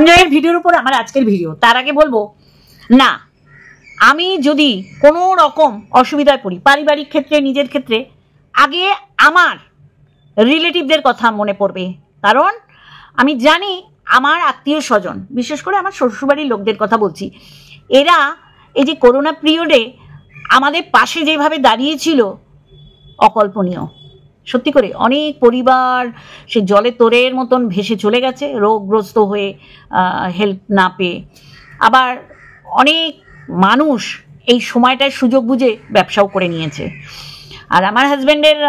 সঞ্জয়ের ভিডিওর উপর আমার আজকের ভিডিও। তার আগে বলবো না, আমি যদি কোনো রকম অসুবিধায় পড়ি পারিবারিক ক্ষেত্রে, নিজের ক্ষেত্রে, আগে আমার রিলেটিভদের কথা মনে পড়বে। কারণ আমি জানি আমার আত্মীয় স্বজন, বিশেষ করে আমার শ্বশুরবাড়ির লোকদের কথা বলছি, এরা এই যে করোনা পিরিয়ডে আমাদের পাশে যেভাবে দাঁড়িয়েছিল অকল্পনীয়। সত্যি করে অনেক পরিবার সে জলে তোরের মতন ভেসে চলে গেছে রোগগ্রস্ত হয়ে, হেল্প না পেয়ে। আবার অনেক মানুষ এই সময়টায় সুযোগ বুঝে ব্যবসাও করে নিয়েছে। আর আমার হাজব্যান্ডের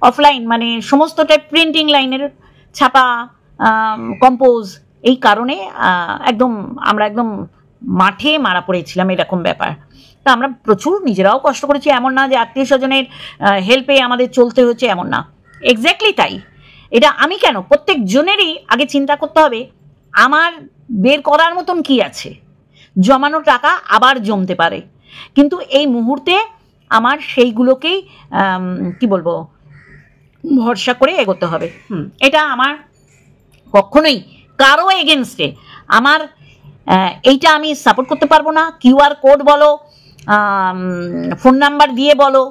অফলাইন মানে সমস্তটাই প্রিন্টিং লাইনের, ছাপা, কম্পোজ, এই কারণে আমরা একদম মাঠে মারা পড়েছিলাম, এরকম ব্যাপার। তা আমরা প্রচুর নিজেরাও কষ্ট করেছি, এমন না যে আত্মীয় স্বজনের হেল্পে আমাদের চলতে হচ্ছে, এমন না। এক্স্যাক্টলি তাই। এটা আমি কেন, প্রত্যেক জনেরই আগে চিন্তা করতে হবে আমার বের করার মতন কি আছে। জমানো টাকা আবার জমতে পারে, কিন্তু এই মুহূর্তে আমার সেইগুলোকেই কি বলবো ভরসা করে এগোতে হবে। এটা আমার কখনোই কারো এগেনস্টে আমার এইটা আমি সাপোর্ট করতে পারবো না। কিউআর কোড বলো, ফোন নাম্বার দিয়ে বলো,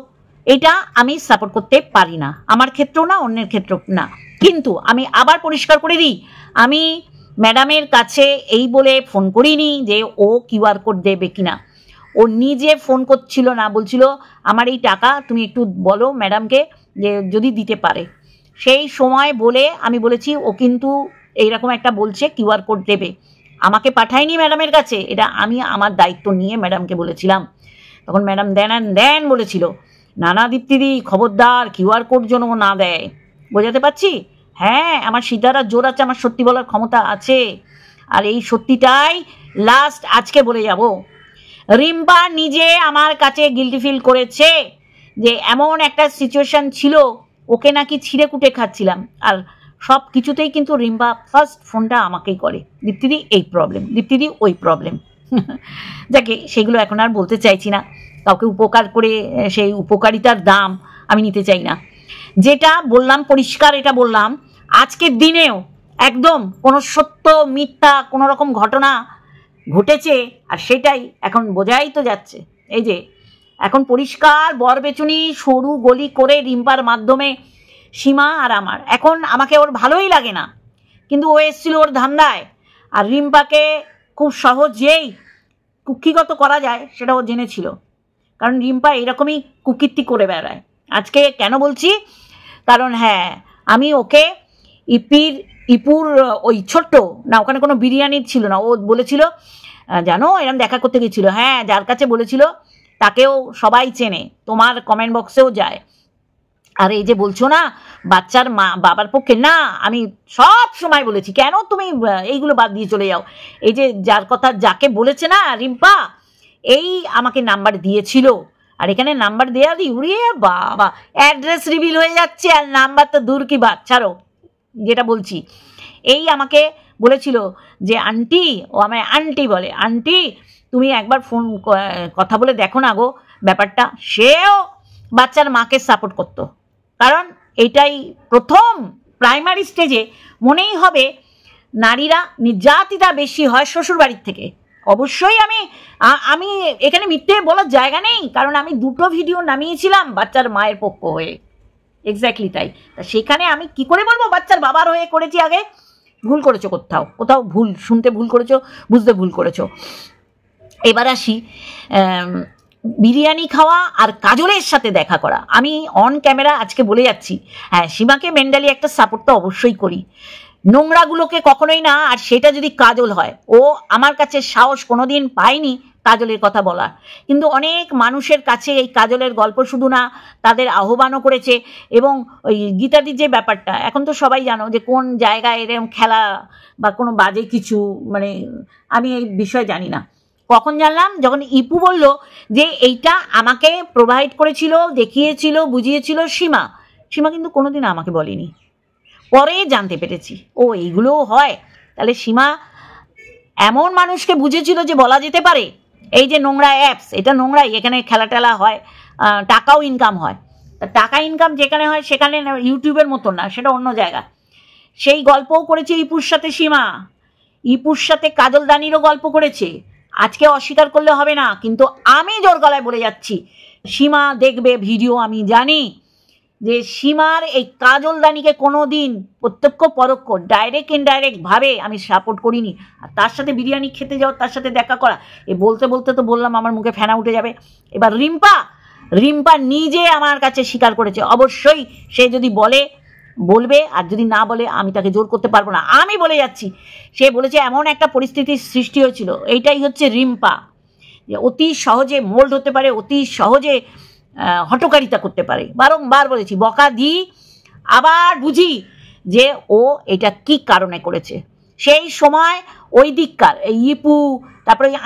এটা আমি সাপোর্ট করতে পারি না, আমার ক্ষেত্রেও না, অন্যের ক্ষেত্রেও না। কিন্তু আমি আবার পরিষ্কার করে দিই, আমি ম্যাডামের কাছে এই বলে ফোন করিনি যে ও কিউআর কোড দেবে কিনা। ও নিজে ফোন করছিল না, বলছিল আমার এই টাকা তুমি একটু বলো ম্যাডামকে যে যদি দিতে পারে। সেই সময় বলে আমি বলেছি ও কিন্তু এইরকম একটা বলছে কিউআর কোড দেবে, আমাকে পাঠায়নি ম্যাডামের কাছে, এটা আমি আমার দায়িত্ব নিয়ে ম্যাডামকে বলেছিলাম। তখন ম্যাডাম দেন বলেছিল, নানা দীপ্তিদি খবরদার কিউআর কোড যেন না দেয়। বোঝাতে পারছি? হ্যাঁ, আমার সিদ্ধারা জোর আছে, আমার সত্যি বলার ক্ষমতা আছে। আর এই সত্যিটাই লাস্ট আজকে বলে যাব। রিম্পা নিজে আমার কাছে গিল্টি ফিল করেছে যে এমন একটা সিচুয়েশন ছিল, ওকে নাকি ছিঁড়ে কুটে খাচ্ছিলাম। আর সব কিছুতেই কিন্তু রিম্পা ফার্স্ট ফোনটা আমাকেই করে, দীপ্তিদি এই প্রবলেম, দীপ্তিদি ওই প্রবলেম। যাকে সেগুলো এখন আর বলতে চাইছি না, কাউকে উপকার করে সেই উপকারিতার দাম আমি নিতে চাই না। যেটা বললাম পরিষ্কার, এটা বললাম আজকের দিনেও একদম কোনো সত্য মিথ্যা কোনো রকম ঘটনা ঘটেছে, আর সেটাই এখন বোঝাই তো যাচ্ছে। এই যে এখন পরিষ্কার বরবেচুনি সরু গলি করে রিম্পার মাধ্যমে সীমা আর আমার, এখন আমাকে ওর ভালোই লাগে না, কিন্তু ও এসেছিল ওর ধান্দায়। আর রিম্পাকে খুব সহজেই কুক্ষিগত করা যায় সেটা ও জেনেছিল, কারণ রিম্পা এরকমই কুকীর্তি করে বেড়ায়। আজকে কেন বলছি, কারণ হ্যাঁ আমি ওকে ইপুর ওই ছোট্ট না, ওখানে কোনো বিরিয়ানির ছিল না, ও বলেছিল জানো এরকম দেখা করতে গেছিলো, হ্যাঁ যার কাছে বলেছিল তাকেও সবাই চেনে, তোমার কমেন্ট বক্সেও যায়। আর এই যে বলছো না বাচ্চার মা বাবার পক্ষে না, আমি সব সময় বলেছি কেন তুমি এইগুলো বাদ দিয়ে চলে যাও। এই যে যার কথা যাকে বলেছে না রিম্পা, এই আমাকে নাম্বার দিয়েছিল, আর এখানে নাম্বার দেওয়া দিই উড়িয়ে বাবা অ্যাড্রেস রিভিল হয়ে যাচ্ছে, আর নাম্বার তো দূর কি বাদ, ছাড়ো। যেটা বলছি, এই আমাকে বলেছিল যে আন্টি, ও আমায় আন্টি বলে, আন্টি তুমি একবার ফোন কথা বলে দেখো না গো ব্যাপারটা। সেও বাচ্চার মাকে সাপোর্ট করতো, কারণ এটাই প্রথম প্রাইমারি স্টেজে মনেই হবে নারীরা নির্যাতিতা বেশি হয় শ্বশুরবাড়ির থেকে। অবশ্যই আমি এখানে মিথ্যে বলার জায়গা নেই, কারণ আমি দুটো ভিডিও নামিয়েছিলাম বাচ্চার মায়ের পক্ষ হয়ে, এক্স্যাক্টলি তাই। তা সেখানে আমি কি করে বলবো বাচ্চার বাবার হয়ে করেছি। আগে ভুল করেছো, কোথাও ভুল শুনতে ভুল করেছো, বুঝতে ভুল করেছো। এবার আসি বিরিয়ানি খাওয়া আর কাজলের সাথে দেখা করা। আমি অন ক্যামেরা আজকে বলে যাচ্ছি, হ্যাঁ সীমাকে মেন্টালি একটা সাপোর্ট তো অবশ্যই করি, নোংরাগুলোকে কখনোই না। আর সেটা যদি কাজল হয়, ও আমার কাছে সাহস কোনোদিন পায়নি কাজলের কথা বলার, কিন্তু অনেক মানুষের কাছে এই কাজলের গল্প শুধু না, তাদের আহ্বানও করেছে। এবং ওই গীতাদির যে ব্যাপারটা, এখন তো সবাই জানো যে কোন জায়গায় এরকম খেলা বা কোনো বাজে কিছু, মানে আমি এই বিষয়ে জানি না, কখন জানলাম যখন ইপু বলল যে এইটা আমাকে প্রোভাইড করেছিল, দেখিয়েছিল, বুঝিয়েছিল সীমা। সীমা কিন্তু কোনোদিন আমাকে বলেনি, পরে জানতে পেরেছি ও এইগুলোও হয়। তাহলে সীমা এমন মানুষকে বুঝেছিল যে বলা যেতে পারে এই যে নোংরা অ্যাপস, এটা নোংরাই, এখানে খেলা টেলা হয়, টাকাও ইনকাম হয়। টাকা ইনকাম যেখানে হয় সেখানে ইউটিউবের মতো না, সেটা অন্য জায়গা। সেই গল্পও করেছে ইপুর সাথে সীমা। ইপুর সাথে কাজলদানিরও গল্প করেছে, আজকে অস্বীকার করলে হবে না, কিন্তু আমি জোর গলায় বলে যাচ্ছি, সীমা দেখবে ভিডিও, আমি জানি যে সীমার এই কাজলদানিকে কোনো দিন প্রত্যক্ষ পরোক্ষ ডাইরেক্ট ইনডাইরেক্ট ভাবে আমি সাপোর্ট করিনি। আর তার সাথে বিরিয়ানি খেতে যাওয়া, তার সাথে দেখা করা, বলতে বলতে তো বললাম আমার মুখে ফেনা উঠে যাবে। এবার রিম্পা নিজে আমার কাছে স্বীকার করেছে, অবশ্যই সে যদি বলবে, আর যদি না বলে আমি তাকে জোর করতে পারবো না, আমি বলে যাচ্ছি। সে বলেছে এমন একটা পরিস্থিতির সৃষ্টি হয়েছিল, এইটাই হচ্ছে রিম্পা, যে অতি সহজে মোল্ড হতে পারে, অতি সহজে হটকারিতা করতে পারে। বারংবার বলেছি, বকা দিই, আবার বুঝি যে ও এটা কি কারণে করেছে। সেই সময় ওই দিককার এই ইপু, তারপরে ওই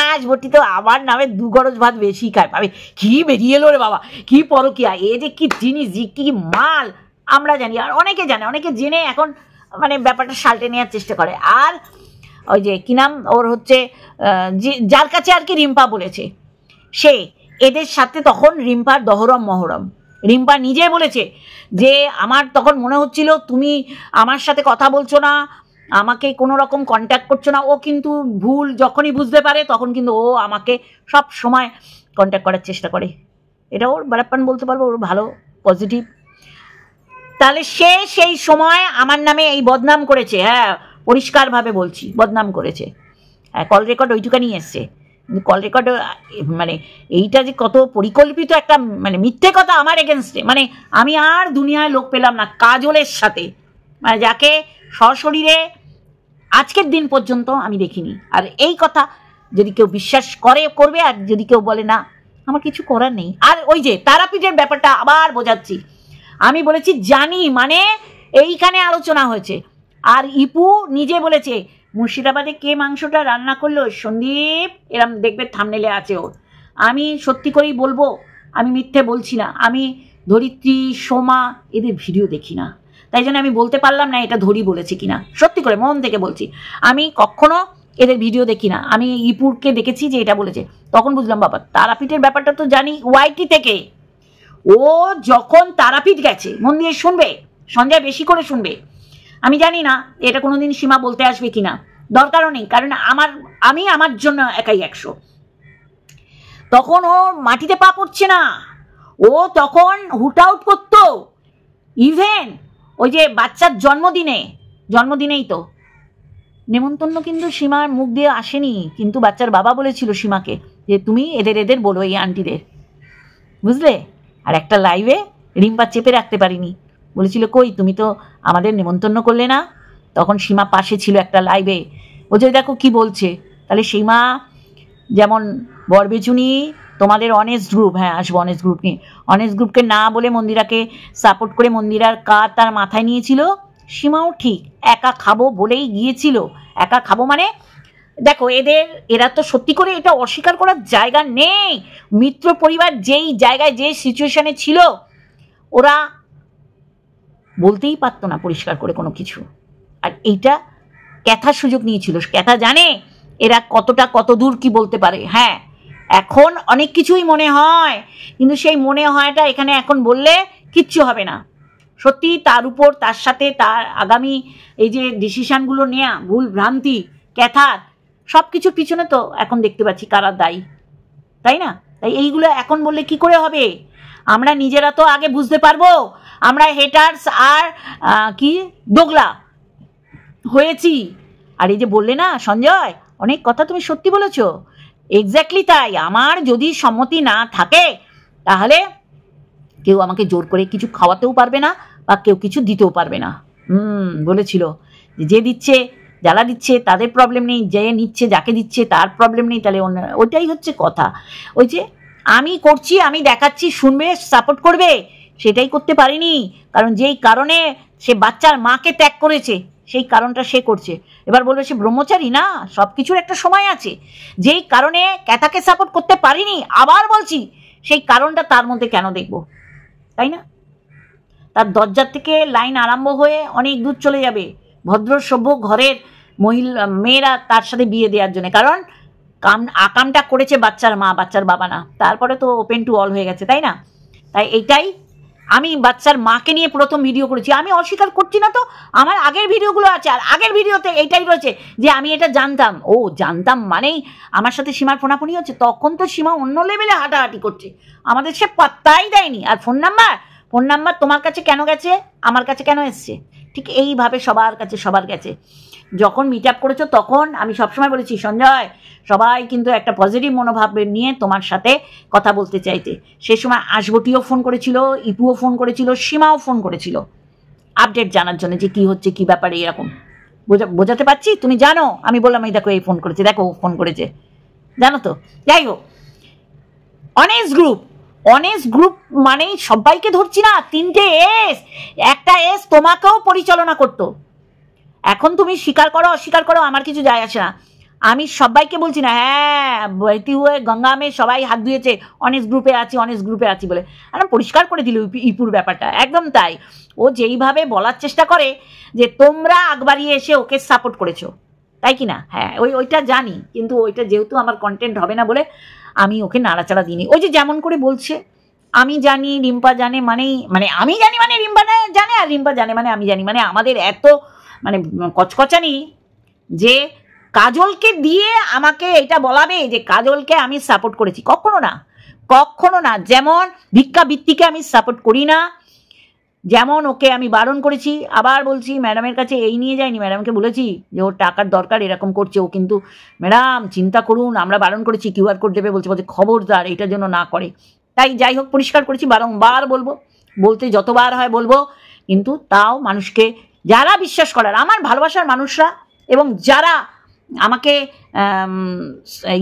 আঁশবটি তো আমার নামে 2 গরজ ভাত বেশি খায়, ভাবে কি বেরিয়ে এলো রে বাবা, কি পরকিয়া, এ যে কি জিনিস, কি মাল আমরা জানি, আর অনেকে জানে, অনেকে জেনে এখন মানে ব্যাপারটা সালটে নেওয়ার চেষ্টা করে। আর ওই যে কি নাম ওর হচ্ছে, যার কাছে আর কি রিম্পা বলেছে, সে এদের সাথে তখন রিম্পার দহরম মহরম। রিম্পা নিজে বলেছে যে আমার তখন মনে হচ্ছিল তুমি আমার সাথে কথা বলছো না, আমাকে কোনো রকম কন্ট্যাক্ট করছো না। ও কিন্তু ভুল যখনই বুঝতে পারে তখন কিন্তু ও আমাকে সব সময় কন্ট্যাক্ট করার চেষ্টা করে। এটা ওর বারাপ্পান বলতে পারবো, ওর ভালো পজিটিভ। তাহলে সে সেই সময় আমার নামে এই বদনাম করেছে, হ্যাঁ পরিষ্কারভাবে বলছি, বদনাম করেছে। হ্যাঁ, কল রেকর্ড ওইটুকানি এসছে, কল রেকর্ড মানে এইটা যে কত পরিকল্পিত একটা মানে মিথ্যে কথা আমার এগেনস্টে, মানে আমি আর দুনিয়ায় লোক পেলাম না কাজলের সাথে, মানে যাকে সশরীরে আজকের দিন পর্যন্ত আমি দেখিনি। আর এই কথা যদি কেউ বিশ্বাস করবে, আর যদি কেউ বলে না, আমার কিছু করার নেই। আর ওই যে তারাপীঠের ব্যাপারটা আবার বোঝাচ্ছি, আমি বলেছি জানি, মানে এইখানে আলোচনা হয়েছে। আর ইপু নিজে বলেছে মুর্শিদাবাদে কে মাংসটা রান্না করলো, সন্দীপ, এরম দেখবে থামনেলে আছে ওর। আমি সত্যি করেই বলবো, আমি মিথ্যে বলছি না, আমি ধরিত্রী, সোমা এদের ভিডিও দেখি না, তাই জন্য আমি বলতে পারলাম না এটা ধরি বলেছে কিনা। সত্যি করে মন থেকে বলছি, আমি কখনো এদের ভিডিও দেখি না। আমি ইপুরকে দেখেছি যে এটা বলেছে, তখন বুঝলাম বাবা তারাপীঠের ব্যাপারটা তো জানি ওয়াইটি থেকে। ও যখন তারাপীঠ গেছে, মন দিয়ে শুনবে, সঞ্জয় বেশি করে শুনবে, আমি জানি না এটা কোনোদিন সীমা বলতে আসবে কিনা, দরকারও নেই, কারণ আমি আমার জন্য একাই 100। তখন ও মাটিতে পা পড়ছে না, ও তখন হুট আউট করতো। ইভেন ওই যে বাচ্চার জন্মদিনেই তো নেমন্তন্ন কিন্তু সীমার মুখ দিয়ে আসেনি, কিন্তু বাচ্চার বাবা বলেছিল সীমাকে যে তুমি এদের বলো, এই আন্টিদের, বুঝলে। আর একটা লাইভে রিম্পা চেপে রাখতে পারিনি, বলেছিল কই তুমি তো আমাদের নেমন্তন্ন করলে না, তখন সীমা পাশে ছিল একটা লাইভে, ও যে দেখো কি বলছে। তাহলে সীমা যেমন বরবেচুনি, তোমাদের অনেস্ট গ্রুপ, হ্যাঁ আসবো অনেস্ট গ্রুপ নিয়ে, অনেস্ট গ্রুপকে না বলে মন্দিরাকে সাপোর্ট করে মন্দিরার কাজ তার মাথায় নিয়েছিল, সীমাও ঠিক একা খাবো বলেই গিয়েছিল। একা খাবো মানে দেখো এরা তো সত্যি করে এটা অস্বীকার করার জায়গা নেই। মিত্র পরিবার যেই জায়গায় যে সিচুয়েশনে ছিল, ওরা বলতেই পারতো না পরিষ্কার করে কোনো কিছু। আর এইটা ক্যাথার সুযোগ নিয়েছিল, ক্যাথা জানে এরা কত দূর কি বলতে পারে। হ্যাঁ এখন অনেক কিছুই মনে হয়, কিন্তু সেই মনে হয়টা এখানে এখন বললে কিচ্ছু হবে না। সত্যি তার উপর, তার সাথে তার আগামী এই যে ডিসিশনগুলো নেওয়া, ভুল ভ্রান্তি ক্যাথার, সব কিছুর পিছনে তো এখন দেখতে পাচ্ছি কারা দায়ী, তাই না? তাই এইগুলো এখন বললে কি করে হবে? আমরা নিজেরা তো আগে বুঝতে পারবো আমরা হেটার্স আর কি দোগলা হয়েছি। আর এই যে বললে না সঞ্জয়, অনেক কথা তুমি সত্যি বলেছো, এক্স্যাক্টলি তাই। আমার যদি সম্মতি না থাকে তাহলে কেউ আমাকে জোর করে কিছু খাওয়াতেও পারবে না, বা কেউ কিছু দিতেও পারবে না। বলেছিল যে দিচ্ছে, যারা দিচ্ছে তাদের প্রবলেম নেই, যে নিচ্ছে যাকে দিচ্ছে তার প্রবলেম নেই। তাহলে ওইটাই হচ্ছে কথা। ওই যে আমি করছি, আমি দেখাচ্ছি, শুনবে, সাপোর্ট করবে, সেটাই করতে পারিনি। কারণ যেই কারণে সে বাচ্চার মাকে ত্যাগ করেছে, সেই কারণটা সে করছে। এবার বলবে সে ব্রহ্মচারী, না, সব কিছুর একটা সময় আছে। যেই কারণে ক্যাথাকে সাপোর্ট করতে পারিনি, আবার বলছি সেই কারণটা তার মধ্যে কেন দেখব, তাই না? তার দরজার থেকে লাইন আরম্ভ হয়ে অনেক দূর চলে যাবে ভদ্র সভ্য ঘরের মেয়েরা তার সাথে বিয়ে দেওয়ার জন্য। কারণ আকামটা করেছে বাচ্চার মা, বাচ্চার বাবা না। তারপরে তো ওপেন টু অল হয়ে গেছে, তাই না? তাই এইটাই আমি বাচ্চার মাকে নিয়ে প্রথম ভিডিও করেছি, আমি অস্বীকার করছি না, তো আমার আগের ভিডিওগুলো আছে, আর আগের ভিডিওতে এইটাই রয়েছে যে আমি এটা জানতাম। ও জানতাম মানেই আমার সাথে সীমার ফোনাফোনি হচ্ছে, তখন তো সীমা অন্য লেভেলে হাঁটাহাঁটি করছে, আমাদের সে পাত্তাই দেয়নি। আর ফোন নাম্বার তোমার কাছে কেন গেছে, আমার কাছে কেন এসছে? ঠিক এইভাবে সবার কাছে সবার গেছে। যখন মিট আপ করেছো তখন আমি সবসময় বলেছি, সঞ্জয় সবাই কিন্তু একটা পজিটিভ মনোভাব নিয়ে তোমার সাথে কথা বলতে চাইতে। সে সময় আশবটিও ফোন করেছিল, ইপুও ফোন করেছিল, সীমাও ফোন করেছিল আপডেট জানার জন্য যে কি হচ্ছে, কি ব্যাপারে, এরকম। বোঝাতে পারছি? তুমি জানো আমি বললাম এই দেখো এই ফোন করেছে, দেখো ফোন করেছে, জানো তো। যাই হোক, অনেস্ট গ্রুপ মানেই সবাইকে ধরছি না, 3টে এস, একটা এস তোমাকেও পরিচালনা করতো। এখন তুমি স্বীকার করো অস্বীকার করো, আমার কিছু যায় আসে না। আমি সবাইকে বলছি না, হ্যাঁ বইতি হয়ে গঙ্গা মে সবাই হাত ধুয়েছে, অনেস্ট গ্রুপে আছি বলে, আর পরিষ্কার করে দিল ইপুর ব্যাপারটা। একদম তাই, ও যেইভাবে বলার চেষ্টা করে যে তোমরা আগবাড়িয়ে এসে ওকে সাপোর্ট করেছো, তাই কি না? হ্যাঁ ওইটা জানি, কিন্তু ওইটা যেহেতু আমার কন্টেন্ট হবে না বলে আমি ওকে নাড়াচাড়া দিইনি। ওই যে যেমন করে বলছে আমি জানি, রিম্পা জানে, মানে আমি জানি মানে রিম্পা জানে, আর রিম্পা জানে মানে আমি জানি, মানে আমাদের এত মানে কচকচানি যে কাজলকে দিয়ে আমাকে এটা বলাবে যে কাজলকে আমি সাপোর্ট করেছি। কখনো না। যেমন ভিক্ষাবৃত্তিকে আমি সাপোর্ট করি না, যেমন ওকে আমি বারণ করেছি, আবার বলছি ম্যাডামের কাছে এই নিয়ে যাইনি, ম্যাডামকে বলেছি যে ওর টাকার দরকার, এরকম করছে ও, কিন্তু ম্যাডাম চিন্তা করুন, আমরা বারণ করেছি, কিউআর কোড দেবে বলছে খবরদার এটার জন্য না করে। তাই যাই হোক পরিষ্কার করেছি, বারংবার বলতে যতবার হয় বলবো, কিন্তু তাও মানুষকে যারা বিশ্বাস করার, আমার ভালোবাসার মানুষরা, এবং যারা আমাকে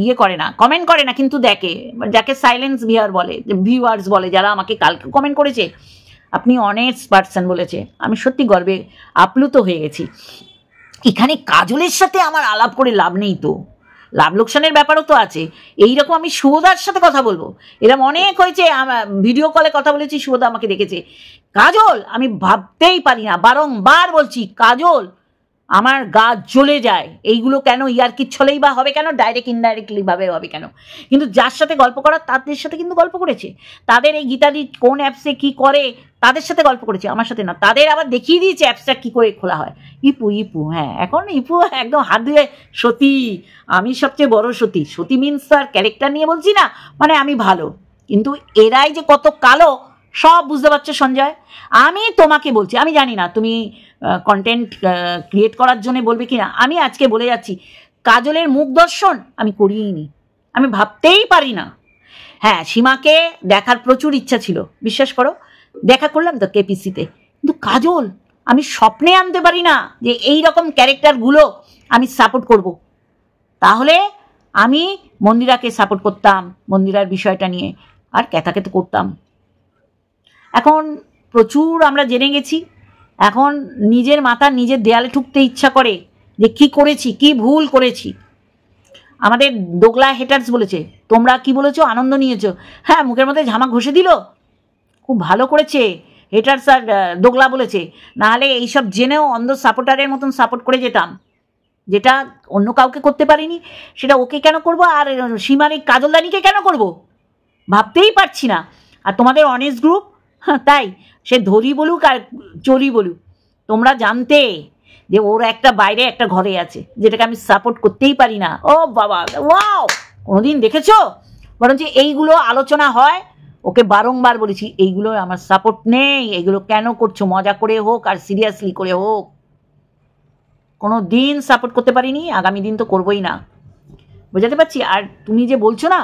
ইয়ে করে না, কমেন্ট করে না কিন্তু দেখে, যাকে সাইলেন্স ভিউয়ার্স বলে, যারা আমাকে কালকে কমেন্ট করেছে আপনি অনেস্ট পার্সন বলেছে, আমি সত্যি গর্বে আপ্লুত হয়ে গেছি। এখানে কাজলের সাথে আমার আলাপ করে লাভ নেই, তো লাভ লোকসানের ব্যাপারও তো আছে। এইরকম আমি শুভদার সাথে কথা বলবো, এরকম অনেক হয়েছে, ভিডিও কলে কথা বলেছি, শুভদা আমাকে দেখেছে। কাজল আমি ভাবতেই পারি না, বারংবার বলছি কাজল আমার গা জ্বলে যায়। এইগুলো কেন ইয়ার্কির ছলেই বা হবে কেন, ডাইরেক্ট ইনডাইরেক্টলি ভাবে হবে কেন? কিন্তু যার সাথে গল্প করার তাদের সাথে কিন্তু গল্প করেছে, তাদের এই গীতাদি কোন অ্যাপসে কি করে তাদের সাথে গল্প করেছে, আমার সাথে না। তাদের আবার দেখিয়ে দিয়েছে অ্যাপসটা কি করে খোলা হয়। ইপু হ্যাঁ, এখন ইপু একদম হাত ধুয়ে সতী, আমি সবচেয়ে বড় সতী মিনস আর ক্যারেক্টার নিয়ে বলছি না, মানে আমি ভালো, কিন্তু এরাই যে কত কালো সব বুঝতে পারছো সঞ্জয়। আমি তোমাকে বলছি, আমি জানি না তুমি কন্টেন্ট ক্রিয়েট করার জন্য বলবে কি না, আমি আজকে বলে যাচ্ছি কাজলের মুখ দর্শন আমি করিনি, আমি ভাবতেই পারি না। হ্যাঁ সীমাকে দেখার প্রচুর ইচ্ছা ছিল, বিশ্বাস করো, দেখা করলাম তো কেপিসিতে, কিন্তু কাজল আমি স্বপ্নে আনতে পারি না যে এই রকম ক্যারেক্টারগুলো আমি সাপোর্ট করব। তাহলে আমি মন্দিরাকে সাপোর্ট করতাম, মন্দিরার বিষয়টা নিয়ে, আর ক্যাথাকে তো করতাম। এখন প্রচুর আমরা জেনে গেছি, এখন নিজের মাথা নিজের দেয়ালে ঠুকতে ইচ্ছা করে যে কি করেছি, কি ভুল করেছি। আমাদের দোগলা হেটার্স বলেছে, তোমরা কি বলেছো, আনন্দ নিয়েছো, হ্যাঁ মুখের মধ্যে ঝামা ঘষে দিল, খুব ভালো করেছে হেটার্স আর দোগলা বলেছে, নাহলে এইসব জেনেও অন্ধ সাপোর্টারের মতন সাপোর্ট করে যেতাম, যেটা অন্য কাউকে করতে পারিনি সেটা ওকে কেন করব, আর সীমার এই কাজলদানিকে কেন করব, ভাবতেই পারছি না। আর তোমাদের অনেস্ট গ্রুপ, তাই সে ধরি বলুক আর চলি বলুক, তোমরা জানতে যে ওর একটা বাইরে একটা ঘরে আছে, যেটাকে আমি সাপোর্ট করতেই পারি না। ও বাবা, ওয়াও, কোনোদিন দেখেছো? বরঞ্চ এইগুলো আলোচনা হয়, ওকে বারংবার বলেছি এইগুলো আমার সাপোর্ট নেই, এগুলো কেন করছো, মজা করে হোক আর সিরিয়াসলি করে হোক, কোনো দিন সাপোর্ট করতে পারিনি, আগামী দিন তো করবোই না, বোঝাতে পারছি। আর তুমি যে বলছো না,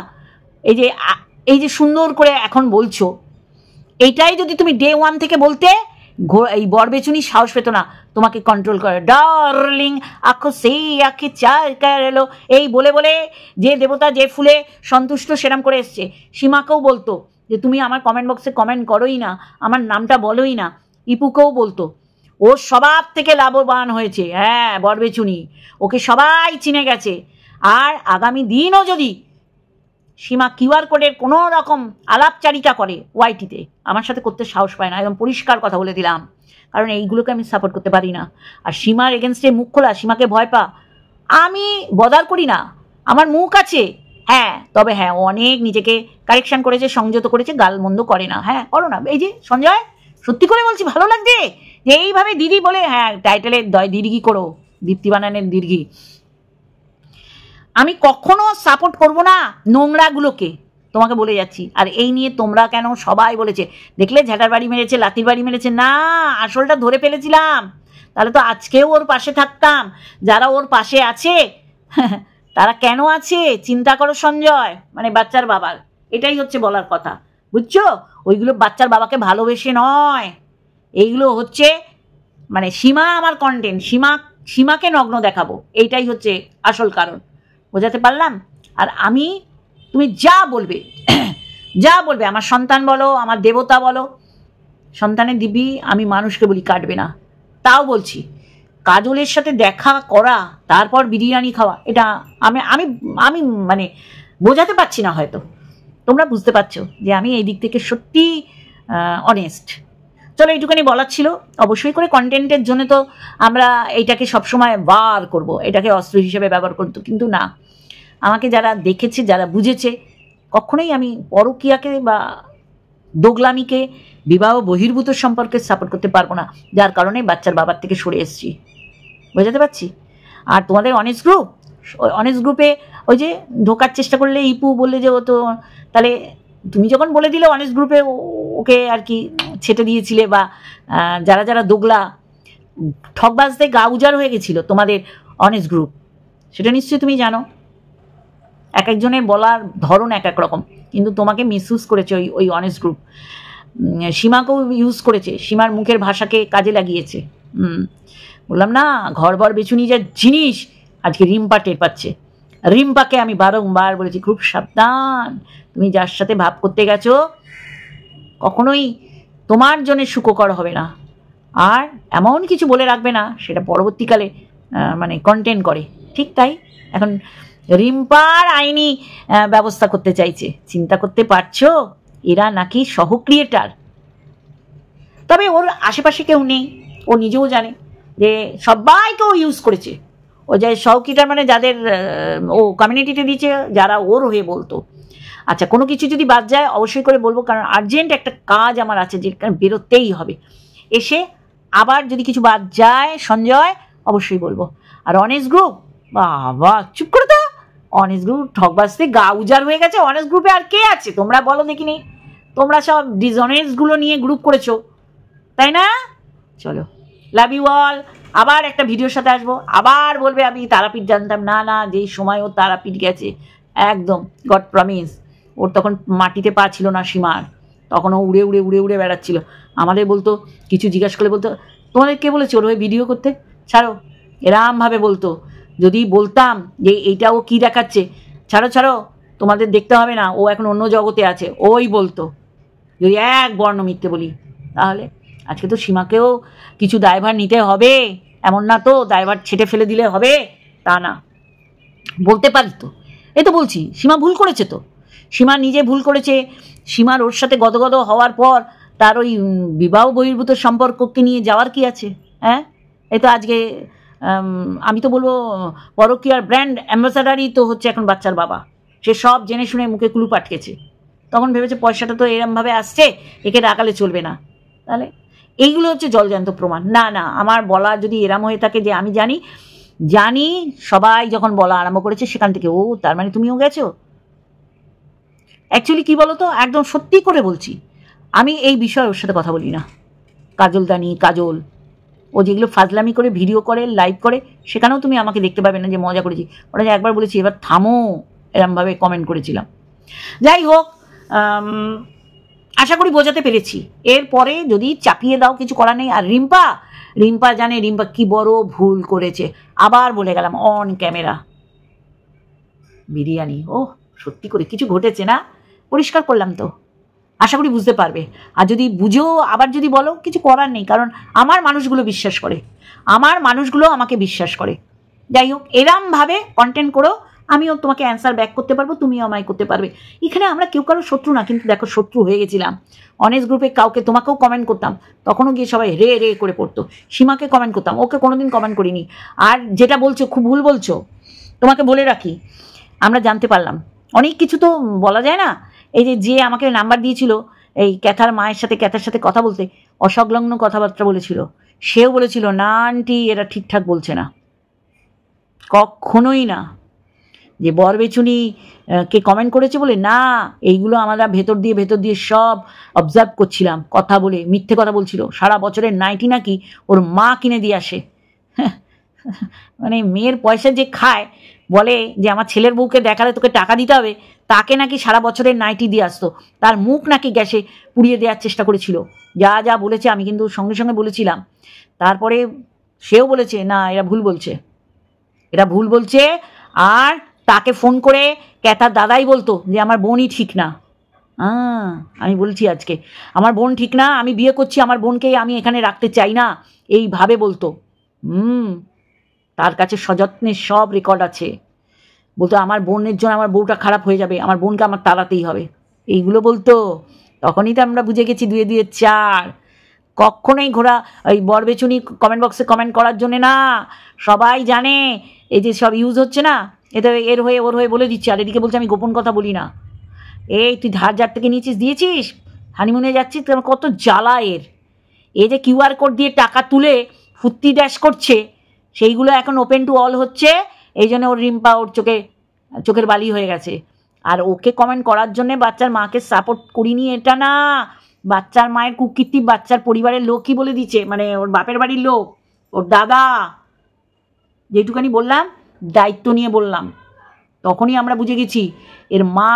এই যে সুন্দর করে এখন বলছো, এইটাই যদি তুমি ডে 1 থেকে বলতে, এই বরবেচুনি সাহস পেত না তোমাকে কন্ট্রোল করে। ডার্লিং আঁখো সেই আঁখে চার এলো, এই বলে বলে যে দেবতা যে ফুলে সন্তুষ্ট সেরাম করে এসছে। সীমাকেও বলতো যে তুমি আমার কমেন্ট বক্সে কমেন্ট করোই না, আমার নামটা বলোই না। ইপুকেও বলতো, ও স্বভাব থেকে লাভবান হয়েছে, হ্যাঁ বরবেচুনি, ওকে সবাই চিনে গেছে। আর আগামী দিনও যদি সীমা কিউআর কোডের কোনো রকম আলাপচারিতা করে ওয়াইটিতে, আমার সাথে করতে সাহস পায় না, একদম পরিষ্কার কথা বলে দিলাম, কারণ এইগুলোকে আমি সাপোর্ট করতে পারি না। আর সীমার এগেনস্টে মুখ খোলা, সীমাকে ভয় পা, আমি বদার করি না, আমার মুখ আছে, হ্যাঁ, তবে হ্যাঁ অনেক নিজেকে কারেকশন করেছে, সংযত করেছে, গালমন্দ করে না। হ্যাঁ করো না। এই যে সঞ্জয়, সত্যি করে বলছি ভালো লাগছে যে এইভাবে দিদি বলে, হ্যাঁ টাইটেলের দীর্ঘি করো, দীপ্তি বানানের দীর্ঘি। আমি কখনো সাপোর্ট করব না নোংরাগুলোকে, তোমাকে বলে যাচ্ছি। আর এই নিয়ে তোমরা কেন সবাই বলেছে, দেখলে ঝাঁটার বাড়ি মেরেছে, লাতির বাড়ি মেরেছে, না আসলটা ধরে ফেলেছিলাম, তাহলে তো আজকেও ওর পাশে থাকতাম। যারা ওর পাশে আছে তারা কেন আছে চিন্তা করো সঞ্জয়, মানে বাচ্চার বাবার, এটাই হচ্ছে বলার কথা, বুঝছো? ওইগুলো বাচ্চার বাবাকে ভালোবেসে নয়, এইগুলো হচ্ছে মানে সীমা আমার কন্টেন্ট, সীমাকে নগ্ন দেখাবো, এইটাই হচ্ছে আসল কারণ। বোঝাতে পারলাম? আর আমি, তুমি যা বলবে যা বলবে, আমার সন্তান বলো, আমার দেবতা বলো, সন্তানের দিবি, আমি মানুষকে বলি কাটবে না। তাও বলছি, কাজলের সাথে দেখা করা তারপর বিরিয়ানি খাওয়া, এটা আমি আমি আমি মানে বোঝাতে পারছি না, হয়তো তোমরা বুঝতে পারছো যে আমি এই দিক থেকে সত্যি অনেস্ট। চলো এইটুখানি বলার ছিল। অবশ্যই করে কন্টেন্টের জন্য তো আমরা এইটাকে সবসময় বার করব, এটাকে অস্ত্র হিসেবে ব্যবহার করতো, কিন্তু না, আমাকে যারা দেখেছে, যারা বুঝেছে, কখনোই আমি পরকীয়াকে বা দোগলামিকে, বিবাহ বহির্ভূত সম্পর্কে সাপোর্ট করতে পারবো না, যার কারণে বাচ্চার বাবার থেকে সরে এসেছি। বোঝাতে পারছি? আর তোমাদের অনেস্ট গ্রুপে ওই যে ঢোকার চেষ্টা করলে ইপু বললে যে ও তো, তাহলে তুমি যখন বলে দিলে অনেস্ট গ্রুপে ওকে আর কি ছেটে দিয়েছিলে, বা যারা যারা দোগলা ঠকবাজতে গা উজাড় হয়ে গেছিল তোমাদের অনেস্ট গ্রুপ, সেটা নিশ্চয়ই তুমি জানো। এক একজনের বলার ধরন এক এক রকম, কিন্তু তোমাকে মিসইউজ করেছে ওই অনেস্ট গ্রুপ। সীমাকেও ইউজ করেছে, সীমার মুখের ভাষাকে কাজে লাগিয়েছে। বললাম না, ঘরবর বেচুনি যা জিনিস আজকে রিম্পা টের পাচ্ছে। রিম্পাকে আমি বারংবার বলেছি, খুব সাবধান, তুমি যার সাথে ভাব করতে গেছো কখনোই তোমার জন্য সুখকর হবে না, আর এমন কিছু বলে রাখবে না সেটা পরবর্তীকালে মানে কন্টেন্ট করে। ঠিক তাই, এখন রিম্পার আইনি ব্যবস্থা করতে চাইছে। চিন্তা করতে পারছো, এরা নাকি সহ ক্রিয়েটার। তবে ওর আশেপাশে কেউ নেই, ও নিজেও জানে যে সবাইকে ও ইউজ করেছে। ও যে সহ ক্রিয়েটার মানে যাদের ও কমিউনিটিতে দিয়েছে, যারা ওর হয়ে বলতো। আচ্ছা, কোনো কিছু যদি বাদ যায় অবশ্যই করে বলবো, কারণ আর্জেন্ট একটা কাজ আমার আছে, যে বেরোতেই হবে। এসে আবার যদি কিছু বাদ যায় সঞ্জয়, অবশ্যই বলবো। আর অনেস্ট গ্রুপ, বাবা চুপ করে তো, অনেস্ট গ্রুপ ঠকবাজতে গা উজাড় হয়ে গেছে। অনেস্ট গ্রুপে আর কে আছে তোমরা বলো দেখিনি? তোমরা সব ডিসঅনেস্টগুলো নিয়ে গ্রুপ করেছো, তাই না? চলো, লাভ ইউ অল। আবার একটা ভিডিওর সাথে আসবো, আবার বলবে আমি তারাপীঠ জানতাম না। না, যেই সময় ও তারাপীঠ গেছে, একদম গড প্রমিস, ওর তখন মাটিতে পা ছিল না সীমার, তখন ও উড়ে উড়ে উড়ে উড়ে বেড়াচ্ছিল। আমাদের বলতো, কিছু জিজ্ঞাসা করলে বলতো, তোমাদের কে বলেছে ওর হয়ে ভিডিও করতে? ছাড়ো, এরমভাবে বলতো। যদি বলতাম যে এইটা ও কী দেখাচ্ছে, ছাড়ো ছাড়ো, তোমাদের দেখতে হবে না, ও এখন অন্য জগতে আছে, ওই বলতো। যদি এক বর্ণ মিথ্যে বলি, তাহলে আজকে তো সীমাকেও কিছু দায়ভার নিতে হবে, এমন না তো দায়ভার ছেটে ফেলে দিলে হবে, তা না, বলতে পারি তো। এই তো বলছি, সীমা ভুল করেছে তো, সীমা নিজে ভুল করেছে। সীমার ওর সাথে গদগদ হওয়ার পর তার ওই বিবাহ বহির্ভূত সম্পর্ককে নিয়ে যাওয়ার কি আছে? হ্যাঁ, এই তো আজকে আমি তো বলবো পরকীয়ার ব্র্যান্ড অ্যাম্বাসাডারই তো হচ্ছে এখন বাচ্চার বাবা। সে সব জেনে শুনে মুখে কুলু পাটকেছে, তখন ভেবেছে পয়সাটা তো এরমভাবে আসছে, একে রাখালে চলবে না। তাহলে এইগুলো হচ্ছে জলজান্ত প্রমাণ। না না, আমার বলা যদি এরম হয়ে থাকে যে আমি জানি সবাই যখন বলা আরম্ভ করেছে সেখান থেকে, ও তার মানে তুমিও গেছো। অ্যাকচুয়ালি কী বলো তো, একদম সত্যি করে বলছি, আমি এই বিষয়ে ওর সাথে কথা বলি না। কাজল ও যেগুলো ফাজলামি করে ভিডিও করে, লাইভ করে, সেখানেও তুমি আমাকে দেখতে পাবে না যে মজা করেছি। ওরা যে একবার বলেছি এবার থামো, এরমভাবে কমেন্ট করেছিলাম। যাই হোক, আশা করি বোঝাতে পেরেছি। এরপরে যদি চাপিয়ে দাও, কিছু করার নেই। আর রিম্পা জানে রিম্পা কি বড় ভুল করেছে। আবার বলে গেলাম অন ক্যামেরা, বিরিয়ানি, ও সত্যি করে কিছু ঘটেছে না, পরিষ্কার করলাম তো, আশা করি বুঝতে পারবে। আর যদি বুঝেও আবার যদি বলো, কিছু করার নেই, কারণ আমার মানুষগুলো বিশ্বাস করে, আমার মানুষগুলো আমাকে বিশ্বাস করে। যাই হোক, এরমভাবে কন্টেন্ট করো, আমিও তোমাকে অ্যান্সার ব্যাক করতে পারবো, তুমিও আমায় করতে পারবে। এখানে আমরা কেউ কারো শত্রু না, কিন্তু দেখো শত্রু হয়ে গেছিলাম। অনেস্ট গ্রুপে কাউকে, তোমাকেও কমেন্ট করতাম, তখনও গিয়ে সবাই রে রে করে পড়তো। সীমাকে কমেন্ট করতাম, ওকে কোনোদিন কমেন্ট করিনি। আর যেটা বলছো খুব ভুল বলছো, তোমাকে বলে রাখি, আমরা জানতে পারলাম অনেক কিছু তো বলা যায় না। এই যে আমাকে নাম্বার দিয়েছিল এই ক্যাথার মায়ের সাথে, ক্যাথার সাথে কথা বলতে, অসংলগ্ন কথাবার্তা বলেছিল, সেও বলেছিল না আন্টি এরা ঠিকঠাক বলছে না, কখনোই না। যে বরবেচুনি কে কমেন্ট করেছে বলে না, এইগুলো আমরা ভেতর দিয়ে সব অবজার্ভ করছিলাম, কথা বলে মিথ্যে কথা বলছিল, সারা বছরের নাইটি নাকি ওর মা কিনে দিয়ে আসে। মানে মেয়ের পয়সা যে খায়, বলে যে আমার ছেলের বউকে দেখালে তোকে টাকা দিতে হবে, তাকে নাকি সারা বছরের নাইটি দিয়ে আসতো, তার মুখ নাকি গ্যাসে পুড়িয়ে দেওয়ার চেষ্টা করেছিল। যা যা বলেছে আমি কিন্তু সঙ্গে সঙ্গে বলেছিলাম। তারপরে সেও বলেছে না এরা ভুল বলছে, এরা ভুল বলছে। আর তাকে ফোন করে ক্যাথার দাদাই বলতো যে আমার বোনই ঠিক না। আমি বলছি আজকে আমার বোন ঠিক না, আমি বিয়ে করছি, আমার বোনকেই আমি এখানে রাখতে চাই না, এইভাবে বলতো। তার কাছে সযত্নে সব রেকর্ড আছে। বলতো আমার বোনের জন্য আমার বউটা খারাপ হয়ে যাবে, আমার বোনকে আমার তাড়াতেই হবে, এইগুলো বলতো। তখনই তো আমরা বুঝে গেছি 2 2 4। কখনোই ঘোরা ওই বরবেচুনি কমেন্ট বক্সে কমেন্ট করার জন্যে না, সবাই জানে এই যে সব ইউজ হচ্ছে না, এটা এর হয়ে ওর হয়ে বলে দিচ্ছে। আর এদিকে বলছে আমি গোপন কথা বলি না। এই তুই ধার যার থেকে নিয়েছিস, দিয়েছিস, হানিমুনে যাচ্ছিস, তোমার কত জ্বালা এর। এই যে QR কোড দিয়ে টাকা তুলে ফুর্তি ড্যাশ করছে, সেইগুলো এখন ওপেন টু অল হচ্ছে, এই জন্য ওর রিম্পা ওর চোখের বালি হয়ে গেছে। আর ওকে কমেন্ট করার জন্যে বাচ্চার মাকে সাপোর্ট করিনি এটা না, বাচ্চার মায়ের কুকীর্তি বাচ্চার পরিবারের লোকই বলে দিচ্ছে, মানে ওর বাপের বাড়ির লোক, ওর দাদা। যেটুকানি বললাম দায়িত্ব নিয়ে বললাম, তখনই আমরা বুঝে গেছি এর মা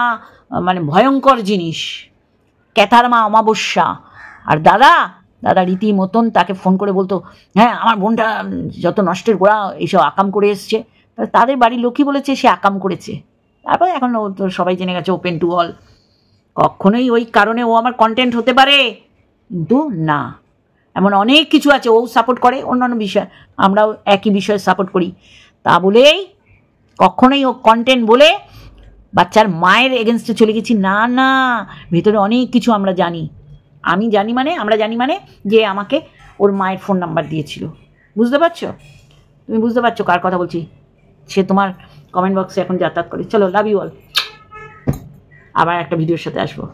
মানে ভয়ঙ্কর জিনিস। ক্যাথার মা অমাবস্যা, আর দাদা রীতিমতন তাকে ফোন করে বলতো হ্যাঁ আমার বোনটা যত নষ্টের গোড়া এইসব আকাম করে এসছে, তাদের বাড়ির লোকই বলেছে সে আকাম করেছে। তারপর এখন ও তো সবাই জেনে গেছে ওপেন টু অল। কখনোই ওই কারণে ও আমার কন্টেন্ট হতে পারে, কিন্তু না, এমন অনেক কিছু আছে ও সাপোর্ট করে, অন্যান্য বিষয় আমরাও একই বিষয়ে সাপোর্ট করি, তা বলেই কখনোই ও কন্টেন্ট বলে বাচ্চার মায়ের এগেনস্টে চলে গেছি না। ভেতরে অনেক কিছু আমরা জানি, আমরা জানি মানে যে আমাকে ওর মায়ের ফোন নাম্বার দিয়েছিল। বুঝতে পারছো? তুমি বুঝতে পারছো কার কথা বলছি? সে তোমার কমেন্ট বক্সে এখন যাতায়াত করে। চলো, লাভ ইউ অল, আবার একটা ভিডিওর সাথে আসবো।